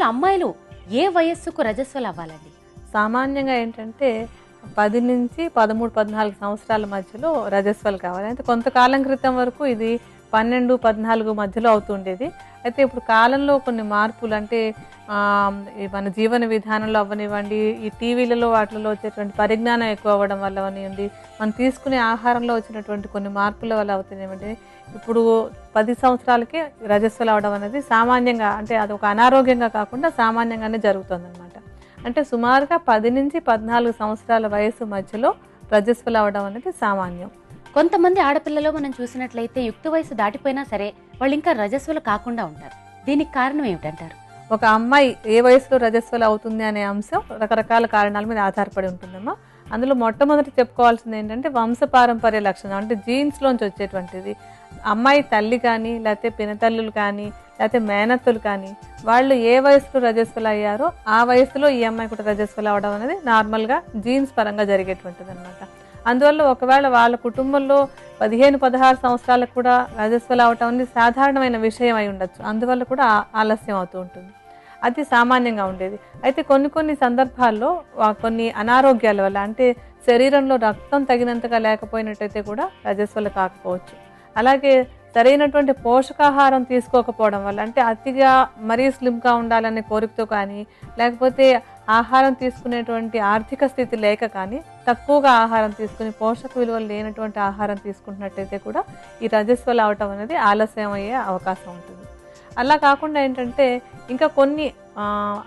అసలు అమ్మాయిలు ఏ వయస్సుకు రజస్వలు అవ్వాలండి? సామాన్యంగా ఏంటంటే 10 నుంచి 13, 14 సంవత్సరాల మధ్యలో రజస్వలు కావాలి. అయితే కొంతకాలం క్రితం వరకు ఇది 12, 14 మధ్యలో అవుతుండేది. అయితే ఇప్పుడు కాలంలో కొన్ని మార్పులు అంటే ఈ మన జీవన విధానంలో అవ్వనివ్వండి, ఈ టీవీలలో వాటిలలో వచ్చేటువంటి పరిజ్ఞానం ఎక్కువ అవ్వడం వల్ల అవనివ్వండి, మనం తీసుకునే ఆహారంలో వచ్చినటువంటి కొన్ని మార్పుల వల్ల అవుతున్నాయండి. ఇప్పుడు 10 సంవత్సరాలకే రజస్వలు అవడం అనేది సామాన్యంగా, అంటే అది ఒక అనారోగ్యంగా కాకుండా సామాన్యంగానే జరుగుతుందన్నమాట. అంటే సుమారుగా 10 నుంచి 14 సంవత్సరాల వయసు మధ్యలో రజస్వలు అవడం అనేది సామాన్యం. కొంతమంది ఆడపిల్లలో మనం చూసినట్లయితే యుక్త వయసు దాటిపోయినా సరే వాళ్ళు ఇంకా రజస్వలు కాకుండా ఉంటారు. దీనికి కారణం ఏమిటంటారు? ఒక అమ్మాయి ఏ వయసులో రజస్వలు అవుతుంది అనే అంశం రకరకాల కారణాల మీద ఆధారపడి ఉంటుందమ్మా. అందులో మొట్టమొదటి చెప్పుకోవాల్సింది ఏంటంటే వంశపారంపర్య లక్షణం, అంటే జీన్స్లోంచి వచ్చేటువంటిది. అమ్మాయి తల్లి కానీ, లేకపోతే పినతల్లులు కానీ, లేకపోతే మేనత్తులు కానీ, వాళ్ళు ఏ వయసులో రజస్వలు అయ్యారో ఆ వయసులో ఈ అమ్మాయి కూడా రజస్వలు అవడం అనేది నార్మల్గా జీన్స్ పరంగా జరిగేటువంటిది అనమాట. అందువల్ల ఒకవేళ వాళ్ళ కుటుంబంలో 15, 16 సంవత్సరాలకు కూడా రజస్వలు అవటం అనేది సాధారణమైన విషయం అయి ఉండొచ్చు. అందువల్ల కూడా ఆలస్యం అవుతూ ఉంటుంది. అది సామాన్యంగా ఉండేది. అయితే కొన్ని సందర్భాల్లో కొన్ని అనారోగ్యాల వల్ల, అంటే శరీరంలో రక్తం తగినంతగా లేకపోయినట్టయితే కూడా రజస్వలు కాకపోవచ్చు. అలాగే సరైనటువంటి పోషకాహారం తీసుకోకపోవడం వల్ల, అంటే అతిగా మరీ స్లిమ్గా ఉండాలనే కోరికతో కానీ, లేకపోతే ఆహారం తీసుకునేటువంటి ఆర్థిక స్థితి లేక కానీ, తక్కువగా ఆహారం తీసుకుని పోషక విలువలు లేనటువంటి ఆహారం తీసుకుంటున్నట్టయితే కూడా ఈ రజస్వలు అవటం అనేది ఆలస్యం అయ్యే అవకాశం ఉంటుంది. అలా కాకుండా ఏంటంటే ఇంకా కొన్ని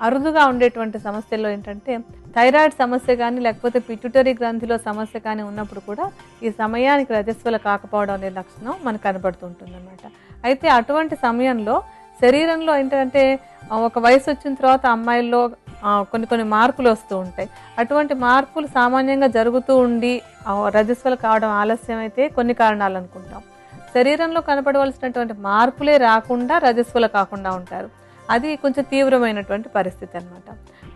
అరుదుగా ఉండేటువంటి సమస్యల్లో ఏంటంటే థైరాయిడ్ సమస్య కానీ, లేకపోతే పిట్యూటరీ గ్రంథిలో సమస్య కానీ ఉన్నప్పుడు కూడా ఈ సమయానికి రజస్వలు కాకపోవడం అనే లక్షణం మనకు కనబడుతుంటుంది అన్నమాట. అయితే అటువంటి సమయంలో శరీరంలో ఏంటంటే ఒక వయసు వచ్చిన తర్వాత అమ్మాయిల్లో కొన్ని మార్పులు వస్తూ ఉంటాయి. అటువంటి మార్పులు సామాన్యంగా జరుగుతూ ఉండి రజస్వలు కావడం ఆలస్యం అయితే కొన్ని కారణాలు అనుకుంటాం. శరీరంలో కనపడవలసినటువంటి మార్పులే రాకుండా రజస్వలు కాకుండా ఉంటారు. అది కొంచెం తీవ్రమైనటువంటి పరిస్థితి అనమాట.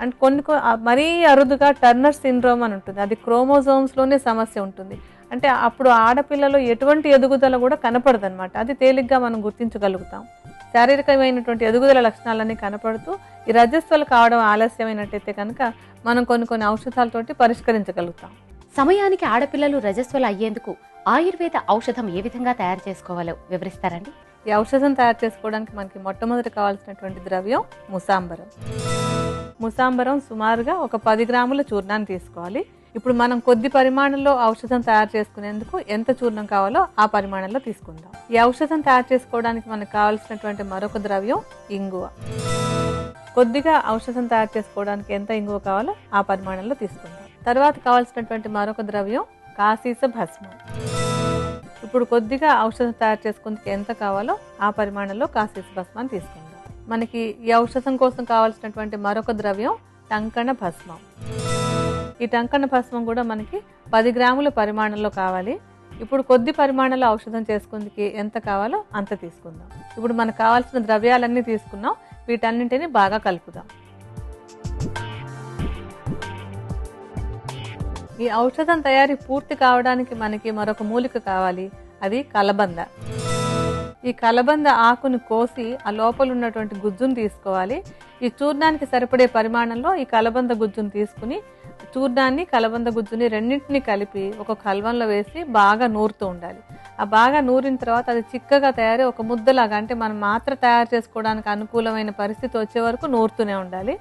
అండ్ కొన్ని మరీ అరుదుగా టర్నర్ సిండ్రోమ్ అని ఉంటుంది. అది క్రోమోజోమ్స్లోనే సమస్య ఉంటుంది. అంటే అప్పుడు ఆడపిల్లలో ఎటువంటి ఎదుగుదల కూడా కనపడదు అనమాట. అది తేలిగ్గా మనం గుర్తించగలుగుతాం. శారీరకమైనటువంటి ఎదుగుదల లక్షణాలన్నీ కనపడుతూ ఈ రజస్వలు కావడం ఆలస్యమైనట్టయితే కనుక మనం కొన్ని ఔషధాలతోటి పరిష్కరించగలుగుతాం. సమయానికి ఆడపిల్లలు రజస్వలు అయ్యేందుకు ఆయుర్వేద ఔషధం ఏ విధంగా తయారు చేసుకోవాలో వివరిస్తారండి? ఈ ఔషధం తయారు చేసుకోవడానికి మనకి మొట్టమొదటి కావాల్సినటువంటి ద్రవ్యం ముసాంబరం. ముసాంబరం సుమారుగా ఒక 10 గ్రాముల చూర్ణాన్ని తీసుకోవాలి. ఇప్పుడు మనం కొద్ది పరిమాణంలో ఔషధం తయారు చేసుకునేందుకు ఎంత చూర్ణం కావాలో ఆ పరిమాణంలో తీసుకుందాం. ఈ ఔషధం తయారు చేసుకోవడానికి మనకు కావాల్సినటువంటి మరొక ద్రవ్యం ఇంగువ. కొద్దిగా ఔషధం తయారు చేసుకోవడానికి ఎంత ఇంగువ కావాలో ఆ పరిమాణంలో తీసుకుందాం. తర్వాత కావాల్సినటువంటి మరొక ద్రవ్యం కాశీస భస్మం. ఇప్పుడు కొద్దిగా ఔషధం తయారు చేసుకుందుకు ఎంత కావాలో ఆ పరిమాణంలో కాశీస భస్మాన్ని తీసుకుందాం. మనకి ఈ ఔషధం కోసం కావాల్సినటువంటి మరొక ద్రవ్యం టంకణ భస్మం. ఈ టంకణ భస్మం కూడా మనకి 10 గ్రాముల పరిమాణంలో కావాలి. ఇప్పుడు కొద్ది పరిమాణంలో ఔషధం చేసుకుందుకు ఎంత కావాలో అంత తీసుకుందాం. ఇప్పుడు మనకు కావాల్సిన ద్రవ్యాలన్నీ తీసుకున్నాం. వీటన్నింటినీ బాగా కలుపుదాం. ఈ ఔషధం తయారీ పూర్తి కావడానికి మనకి మరొక మూలిక కావాలి. అది కలబంద. ఈ కలబంద ఆకును కోసి ఆ లోపల ఉన్నటువంటి గుజ్జును తీసుకోవాలి. ఈ చూర్ణానికి సరిపడే పరిమాణంలో ఈ కలబంద గుజ్జును తీసుకుని చూర్ణాన్ని, కలబంద గుజ్జుని రెండింటిని కలిపి ఒక కల్వంలో వేసి బాగా నూరుతూ ఉండాలి. ఆ బాగా నూరిన తర్వాత అది చిక్కగా తయారై ఒక ముద్దలాగా, అంటే మనం మాత్ర తయారు చేసుకోవడానికి అనుకూలమైన పరిస్థితి వచ్చే వరకు నూరుతూనే ఉండాలి.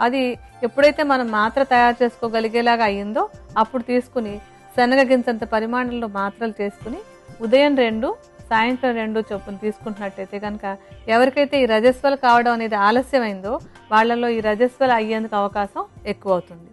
అది ఎప్పుడైతే మనం మాత్ర తయారు చేసుకోగలిగేలాగా అయ్యిందో అప్పుడు తీసుకుని శనగ గింజంత పరిమాణంలో మాత్రలు చేసుకుని ఉదయం 2, సాయంత్రం 2 చొప్పున తీసుకుంటున్నట్టయితే కనుక ఎవరికైతే ఈ రజస్వలు కావడం అనేది ఆలస్యమైందో వాళ్ళలో ఈ రజస్వలు అయ్యేందుకు అవకాశం ఎక్కువ అవుతుంది.